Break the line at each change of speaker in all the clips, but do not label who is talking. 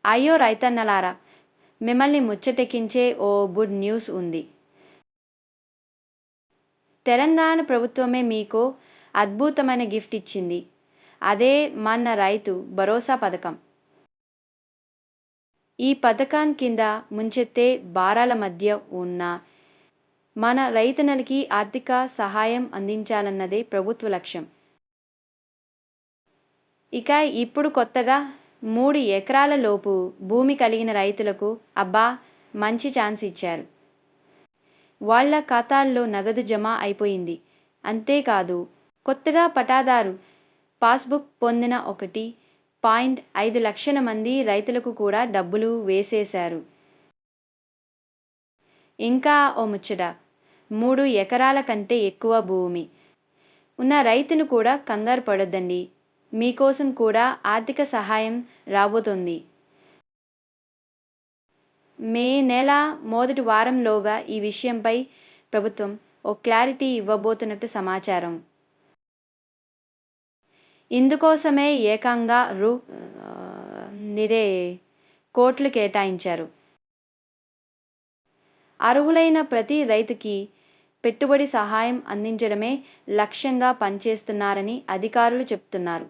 అయ్యో రైతన్నలారా! మిమ్మల్ని ముచ్చటెక్కించే ఓ good news ఉంది. తెలంగాణ ప్రభుత్వమే మీకో అద్భుతమైన గిఫ్ట్ ఇచ్చింది. అదే మన రైతు భరోసా పథకం. ఈ పథకం కింద ముంచెత్తే భారాల మధ్య ఉన్న మన రైతన్నలకి ఆర్థిక సహాయం అందించాలన్నదే ప్రభుత్వ లక్ష్యం. ఇక ఇప్పుడు కొత్తగా 3 ఎకరాల లోపు భూమి కలిగిన రైతులకు అబ్బా మంచి ఛాన్స్ ఇచ్చారు. వాళ్ళ ఖాతాల్లో నగదు జమ అయిపోయింది. అంతేకాదు కొత్తగా పటాదారు పాస్‌బుక్ పొందిన 1.5 లక్షల మంది రైతులకు కూడా డబ్బులు వేసేశారు. ఇంకా ఓ ముచ్చట 3 ఎకరాల కంటే ఎక్కువ భూమి ఉన్న రైతులు కూడా కంగారు పడొద్దండి. మీకోసం కూడా ఆర్థిక సహాయం రాబోతోంది. మే నెల మొదటి వారంలోగా ఈ విషయంపై ప్రభుత్వం ఓ క్లారిటీ ఇవ్వబోతున్నట్టు సమాచారం. ఇందుకోసమే ఏకంగా నిరే కోట్లు కేటాయించారు. అర్హులైన ప్రతి రైతుకి పెట్టుబడి సహాయం అందించడమే లక్ష్యంగా పనిచేస్తున్నారని అధికారులు చెప్తున్నారు.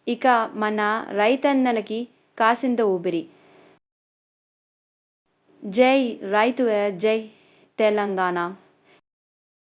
ఇక మన రైతన్నలకి కాసింత ఊపిరి. జై రైతు జై తెలంగాణ.